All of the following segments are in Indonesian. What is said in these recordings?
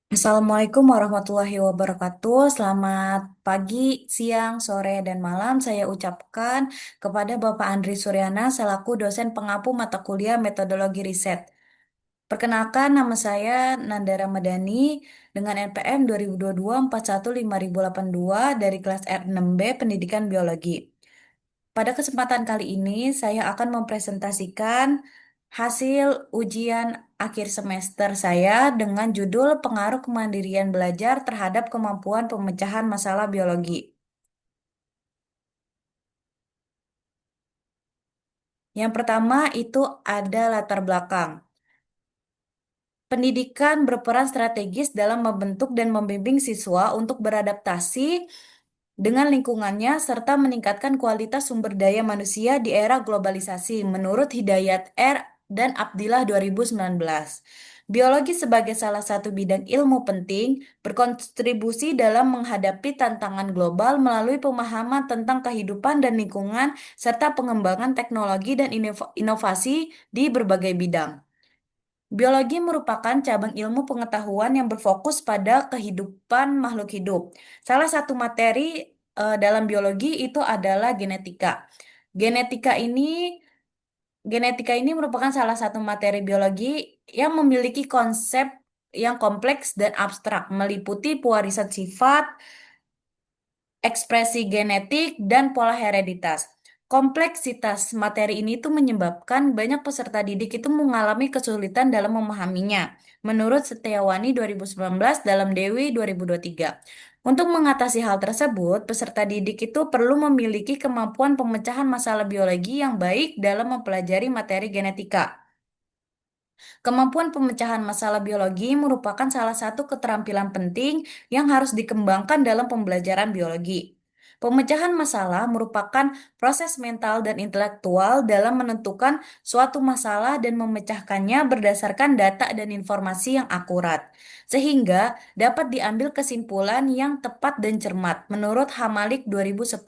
Assalamualaikum warahmatullahi wabarakatuh. Selamat pagi, siang, sore, dan malam saya ucapkan kepada Bapak Andri Suryana selaku dosen pengampu mata kuliah metodologi riset. Perkenalkan, nama saya Nanda Ramadhani dengan NPM 2022-415082 dari kelas R6B Pendidikan Biologi. Pada kesempatan kali ini, saya akan mempresentasikan hasil ujian akhir semester saya dengan judul Pengaruh Kemandirian Belajar terhadap Kemampuan Pemecahan Masalah Biologi. Yang pertama itu ada latar belakang. Pendidikan berperan strategis dalam membentuk dan membimbing siswa untuk beradaptasi dengan lingkungannya serta meningkatkan kualitas sumber daya manusia di era globalisasi menurut Hidayat R. dan Abdillah 2019. Biologi sebagai salah satu bidang ilmu penting berkontribusi dalam menghadapi tantangan global melalui pemahaman tentang kehidupan dan lingkungan serta pengembangan teknologi dan inovasi di berbagai bidang. Biologi merupakan cabang ilmu pengetahuan yang berfokus pada kehidupan makhluk hidup. Salah satu materi dalam biologi itu adalah genetika. Genetika ini Genetika ini merupakan salah satu materi biologi yang memiliki konsep yang kompleks dan abstrak, meliputi pewarisan sifat, ekspresi genetik, dan pola hereditas. Kompleksitas materi ini tuh menyebabkan banyak peserta didik itu mengalami kesulitan dalam memahaminya. Menurut Setiawani 2019 dalam Dewi 2023. Untuk mengatasi hal tersebut, peserta didik itu perlu memiliki kemampuan pemecahan masalah biologi yang baik dalam mempelajari materi genetika. Kemampuan pemecahan masalah biologi merupakan salah satu keterampilan penting yang harus dikembangkan dalam pembelajaran biologi. Pemecahan masalah merupakan proses mental dan intelektual dalam menentukan suatu masalah dan memecahkannya berdasarkan data dan informasi yang akurat, sehingga dapat diambil kesimpulan yang tepat dan cermat menurut Hamalik 2010.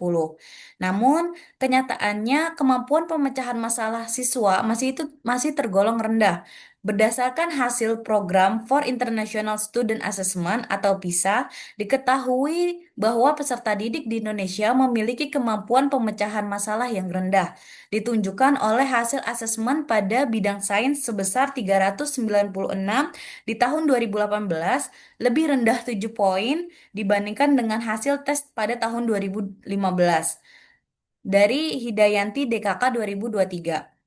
Namun, kenyataannya kemampuan pemecahan masalah siswa masih tergolong rendah. Berdasarkan hasil program for International Student Assessment atau PISA, diketahui bahwa peserta didik di Indonesia memiliki kemampuan pemecahan masalah yang rendah, ditunjukkan oleh hasil asesmen pada bidang sains sebesar 396 di tahun 2018, lebih rendah 7 poin dibandingkan dengan hasil tes pada tahun 2015 dari Hidayanti DKK 2023.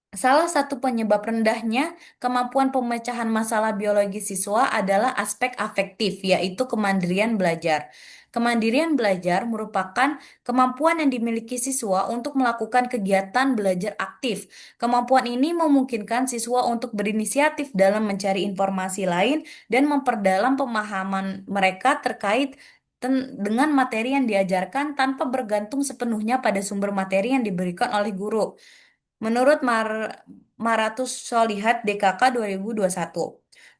Salah satu penyebab rendahnya kemampuan pemecahan masalah biologi siswa adalah aspek afektif, yaitu kemandirian belajar. Kemandirian belajar merupakan kemampuan yang dimiliki siswa untuk melakukan kegiatan belajar aktif. Kemampuan ini memungkinkan siswa untuk berinisiatif dalam mencari informasi lain dan memperdalam pemahaman mereka terkait dengan materi yang diajarkan tanpa bergantung sepenuhnya pada sumber materi yang diberikan oleh guru. Menurut Maratus Solihat DKK 2021,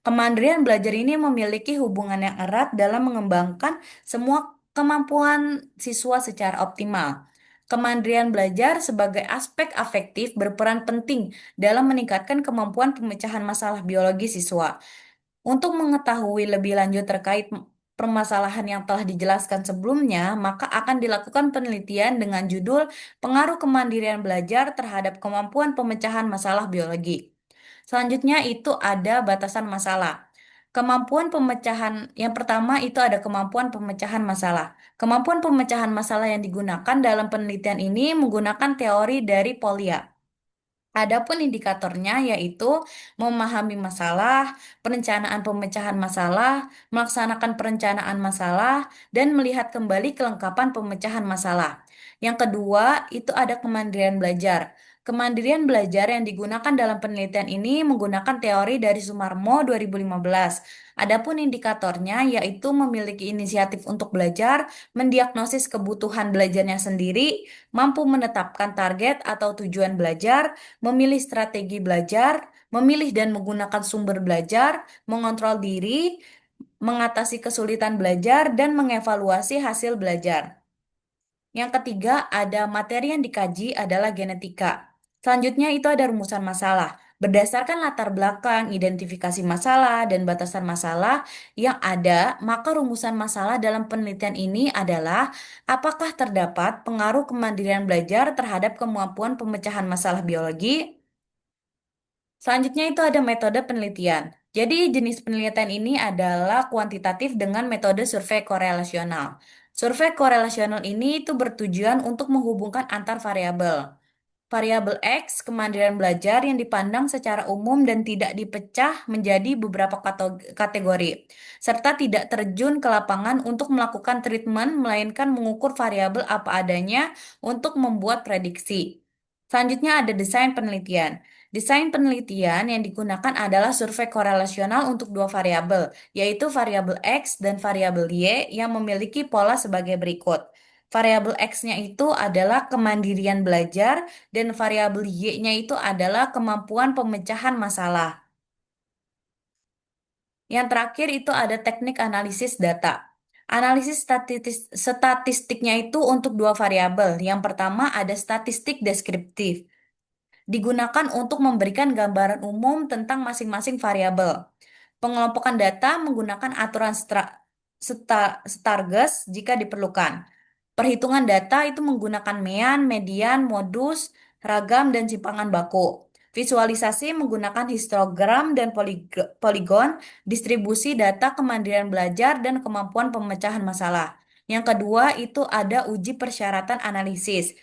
kemandirian belajar ini memiliki hubungan yang erat dalam mengembangkan semua kemampuan siswa secara optimal. Kemandirian belajar sebagai aspek afektif berperan penting dalam meningkatkan kemampuan pemecahan masalah biologi siswa. Untuk mengetahui lebih lanjut terkait permasalahan yang telah dijelaskan sebelumnya, maka akan dilakukan penelitian dengan judul Pengaruh Kemandirian Belajar Terhadap Kemampuan Pemecahan Masalah Biologi. Selanjutnya itu ada batasan masalah. Kemampuan pemecahan yang pertama itu ada kemampuan pemecahan masalah. Kemampuan pemecahan masalah yang digunakan dalam penelitian ini menggunakan teori dari Polya. Adapun indikatornya yaitu memahami masalah, perencanaan pemecahan masalah, melaksanakan perencanaan masalah, dan melihat kembali kelengkapan pemecahan masalah. Yang kedua, itu ada kemandirian belajar. Kemandirian belajar yang digunakan dalam penelitian ini menggunakan teori dari Sumarmo 2015. Adapun indikatornya yaitu memiliki inisiatif untuk belajar, mendiagnosis kebutuhan belajarnya sendiri, mampu menetapkan target atau tujuan belajar, memilih strategi belajar, memilih dan menggunakan sumber belajar, mengontrol diri, mengatasi kesulitan belajar, dan mengevaluasi hasil belajar. Yang ketiga, ada materi yang dikaji adalah genetika. Selanjutnya itu ada rumusan masalah. Berdasarkan latar belakang, identifikasi masalah, dan batasan masalah yang ada, maka rumusan masalah dalam penelitian ini adalah apakah terdapat pengaruh kemandirian belajar terhadap kemampuan pemecahan masalah biologi. Selanjutnya itu ada metode penelitian. Jadi jenis penelitian ini adalah kuantitatif dengan metode survei korelasional. Survei korelasional ini itu bertujuan untuk menghubungkan antar variabel. Variabel X, kemandirian belajar yang dipandang secara umum dan tidak dipecah menjadi beberapa kategori, serta tidak terjun ke lapangan untuk melakukan treatment, melainkan mengukur variabel apa adanya untuk membuat prediksi. Selanjutnya ada desain penelitian. Desain penelitian yang digunakan adalah survei korelasional untuk dua variabel, yaitu variabel X dan variabel Y yang memiliki pola sebagai berikut. Variabel X-nya itu adalah kemandirian belajar dan variabel Y-nya itu adalah kemampuan pemecahan masalah. Yang terakhir itu ada teknik analisis data. Analisis statistiknya itu untuk dua variabel. Yang pertama ada statistik deskriptif. Digunakan untuk memberikan gambaran umum tentang masing-masing variabel. Pengelompokan data menggunakan aturan Stargess jika diperlukan. Perhitungan data itu menggunakan mean, median, modus, ragam, dan simpangan baku. Visualisasi menggunakan histogram dan poligon, distribusi data kemandirian belajar dan kemampuan pemecahan masalah. Yang kedua itu ada uji persyaratan analisis.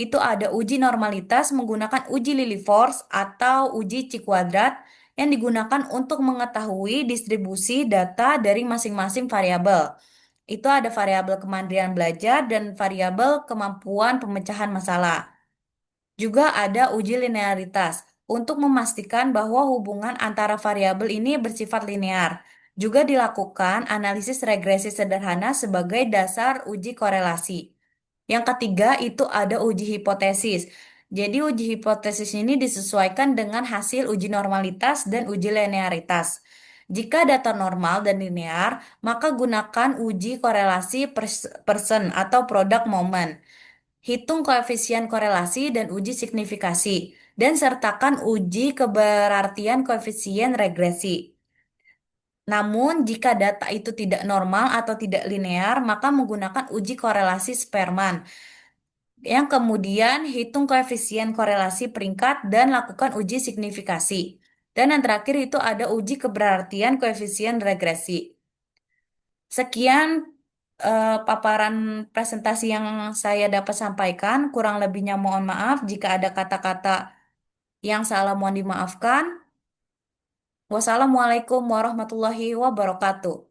Itu ada uji normalitas menggunakan uji Lilliefors atau uji Ci-kuadrat yang digunakan untuk mengetahui distribusi data dari masing-masing variabel. Itu ada variabel kemandirian belajar dan variabel kemampuan pemecahan masalah. Juga ada uji linearitas untuk memastikan bahwa hubungan antara variabel ini bersifat linear. Juga dilakukan analisis regresi sederhana sebagai dasar uji korelasi. Yang ketiga itu ada uji hipotesis. Jadi uji hipotesis ini disesuaikan dengan hasil uji normalitas dan uji linearitas. Jika data normal dan linear, maka gunakan uji korelasi person atau product moment. Hitung koefisien korelasi dan uji signifikasi, dan sertakan uji keberartian koefisien regresi. Namun, jika data itu tidak normal atau tidak linear, maka menggunakan uji korelasi Spearman. Yang kemudian hitung koefisien korelasi peringkat dan lakukan uji signifikasi. Dan yang terakhir itu ada uji keberartian koefisien regresi. Sekian paparan presentasi yang saya dapat sampaikan. Kurang lebihnya mohon maaf jika ada kata-kata yang salah mohon dimaafkan. Wassalamualaikum warahmatullahi wabarakatuh.